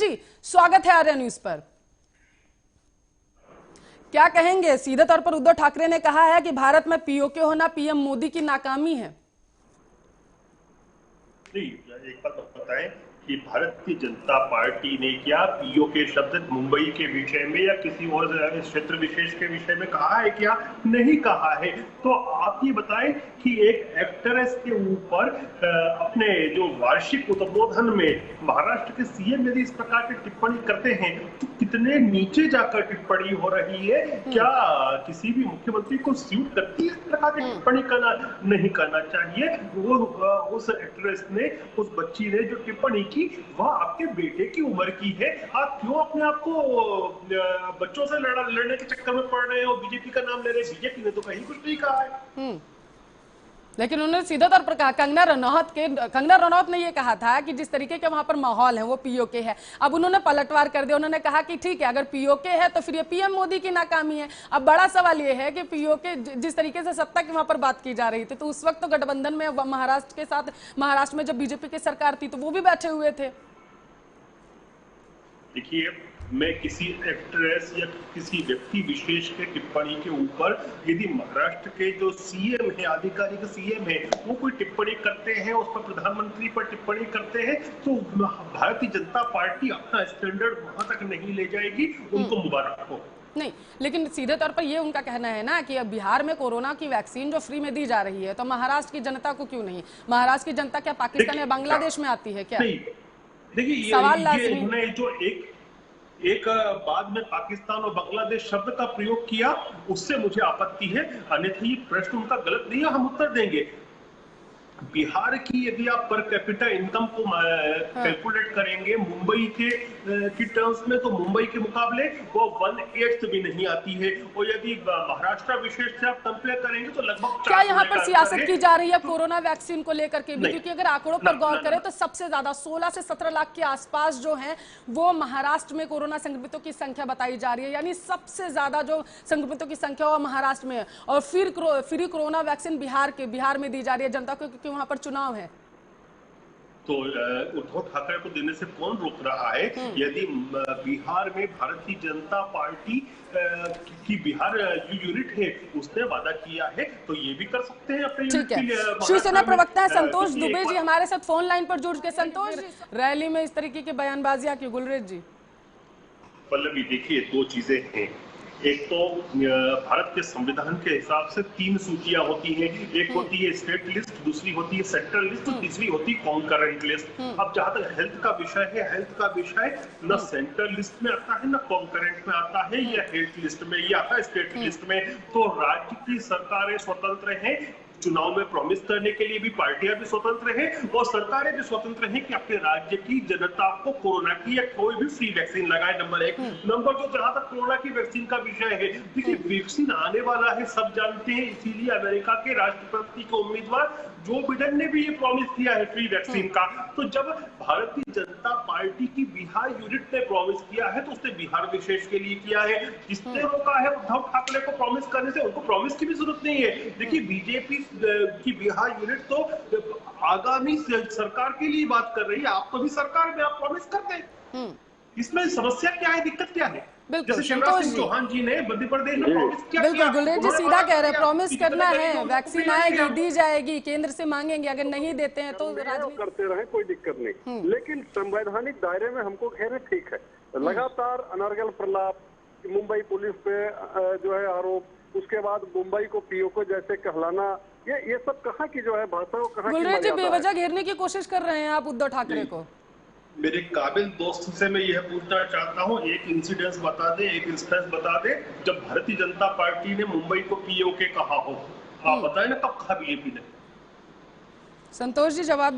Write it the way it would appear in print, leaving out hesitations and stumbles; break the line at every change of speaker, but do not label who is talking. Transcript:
जी, स्वागत है आर्या न्यूज पर। क्या कहेंगे, सीधे तौर पर उद्धव ठाकरे ने कहा है कि भारत में पीओके होना पीएम मोदी की नाकामी है।
एक बात बताएं कि भारतीय जनता पार्टी ने क्या पीओके शब्द मुंबई के विषय में या किसी और क्षेत्र विशेष के विषय में कहा है क्या? नहीं कहा है। तो आप ये बताएं कि एक एक्ट्रेस के ऊपर अपने जो वार्षिक उद्बोधन में महाराष्ट्र के सीएम यदि इस प्रकार की टिप्पणी करते हैं तो कितने नीचे जाकर टिप्पणी हो रही है। क्या किसी भी मुख्यमंत्री को सूट करती है इस प्रकार की टिप्पणी करना? नहीं करना चाहिए। वो उस एक्ट्रेस ने, उस बच्ची ने जो टिप्पणी की वह आपके बेटे की उम्र की है। आप क्यों अपने आप को बच्चों से लड़ने के चक्कर में पड़ रहे हो? बीजेपी का नाम ले रहे हैं। बीजेपी ने तो कहीं कुछ नहीं कहा है।
लेकिन उन्होंने सीधे तौर पर कहा, कंगना रनौत ने यह कहा था कि जिस तरीके के वहां पर माहौल है वो पीओके है। अब उन्होंने पलटवार कर दिया, उन्होंने कहा कि ठीक है, अगर पीओके है तो फिर ये पीएम मोदी की नाकामी है। अब बड़ा सवाल ये है कि पीओके जिस तरीके से सत्ता की वहां पर बात की जा रही थी, तो उस वक्त तो गठबंधन में महाराष्ट्र के साथ, महाराष्ट्र में जब बीजेपी की सरकार थी तो वो भी बैठे हुए थे।
देखिए, मैं किसी एक्ट्रेस या किसी व्यक्ति विशेष के टिप्पणी के ऊपर यदि महाराष्ट्र के जो सीएम है, आधिकारिक सीएम है, वो कोई टिप्पणी करते हैं, उस पर प्रधानमंत्री पर टिप्पणी करते हैं, तो भारतीय जनता पार्टी अपना स्टैंडर्ड वहां तक नहीं ले जाएगी। उनको मुबारक हो।
नहीं, लेकिन सीधे तौर पर ये उनका कहना है ना कि अब बिहार में कोरोना की वैक्सीन जो फ्री में दी जा रही है, तो महाराष्ट्र की जनता को क्यों नहीं? महाराष्ट्र की जनता क्या पाकिस्तान या बांग्लादेश में आती है क्या?
देखिए,
सवाल
ये जो एक बाद में पाकिस्तान और बांग्लादेश शब्द का प्रयोग किया, उससे मुझे आपत्ति है। अन्यथा ये प्रश्न उनका गलत नहीं है, हम उत्तर देंगे। बिहार की यदि आप पर कैपिटा इनकम को कैलकुलेट करेंगे मुंबई की टर्म्स में, तो मुंबई के मुकाबले वो 1/8 भी नहीं आती है। और यदि महाराष्ट्र विशेष से आप कंपेयर करेंगे तो लगभग
क्या यहाँ पर सियासत की जा रही है कोरोना वैक्सीन को लेकर के भी? क्योंकि अगर आंकड़ों पर गौर करें तो सबसे ज्यादा 16 से 17 लाख के आसपास जो है वो महाराष्ट्र में कोरोना संक्रमितों की संख्या बताई जा रही है। यानी सबसे ज्यादा जो संक्रमितों की संख्या वो महाराष्ट्र में है। और फिर फ्री कोरोना वैक्सीन बिहार में दी जा रही है जनता को, क्योंकि वहां पर चुनाव है।
तो उद्धव ठाकरे को देने से कौन रोक रहा है? यदि बिहार में भारतीय जनता पार्टी की बिहार जो यूनिट है उसने वादा किया है तो ये भी कर सकते हैं अपने यूनिट के लिए।
शिवसेना प्रवक्ता है संतोष दुबे जी हमारे साथ फोन लाइन पर जुड़ के। संतोष, रैली में इस तरीके की बयानबाजियां क्यों? गुलरेज जी।
पल्लवी, देखिए, दो चीजें हैं। एक तो भारत के संविधान के हिसाब से 3 सूचियां होती हैं। एक होती है स्टेट लिस्ट, दूसरी होती है सेंट्रल लिस्ट, तीसरी होती है कॉन्करेंट लिस्ट। अब जहां तक हेल्थ का विषय है, हेल्थ का विषय न सेंट्रल लिस्ट में आता है न कॉन्करेंट में आता है, या हेल्थ लिस्ट में, ये आता है स्टेट लिस्ट में। तो राज्य की सरकारें स्वतंत्र हैं, चुनाव में प्रॉमिस करने के लिए भी पार्टियां भी स्वतंत्र हैं और सरकारें भी स्वतंत्र हैं कि अपने राज्य की जनता को कोरोना की या कोई भी फ्री वैक्सीन लगाए। नंबर 1। नंबर 2, जहां तक कोरोना की वैक्सीन का विषय है, देखिए, वैक्सीन आने वाला है, सब जानते हैं। इसीलिए अमेरिका के राष्ट्रपति के उम्मीदवार जो बिडेन ने भी ये प्रॉमिस किया है फ्री वैक्सीन का। तो जब भारतीय जनता पार्टी की बिहार यूनिट ने प्रॉमिस किया है तो उसने बिहार विशेष के लिए किया है। जिसने रोका है उद्धव ठाकरे को प्रॉमिस करने से, उनको प्रॉमिस की भी जरूरत नहीं है। देखिए, बीजेपी की बिहार यूनिट तो आगामी सरकार के लिए बात कर रही है। आप तो भी सरकार में आप प्रॉमिस करते हैं। इसमें समस्या क्या है, दिक्कत क्या है?
बिल्कुल,
शिवराज सिंह चौहान जी ने मध्य प्रदेश में प्रॉमिस किया।
बिल्कुल, गुलेर जी सीधा कह रहे हैं, प्रॉमिस करना है, वैक्सीन आएगी, दी जाएगी, केंद्र से मांगेंगे, अगर नहीं देते हैं तो
करते रहे, कोई दिक्कत नहीं। लेकिन संवैधानिक दायरे में हमको कह रहे ठीक है। लगातार अनर्गल प्रलाप, मुंबई पुलिस पे जो है आरोप, उसके बाद मुंबई को पीओके जैसे कहलाना, ये सब कहाँ की जो है भाषा, वो कहाँ की?
गुलेर जी, बेवजह घेरने की कोशिश कर रहे हैं आप उद्धव ठाकरे को।
मेरे काबिल दोस्त से मैं यह पूछना चाहता हूं, एक इंसिडेंस बता दे, एक इंस्टेंस बता दे जब भारतीय जनता पार्टी ने मुंबई को पीओके कहा हो। आप बताएं ना, कब कहा बीजेपी ने?
संतोष जी, जवाब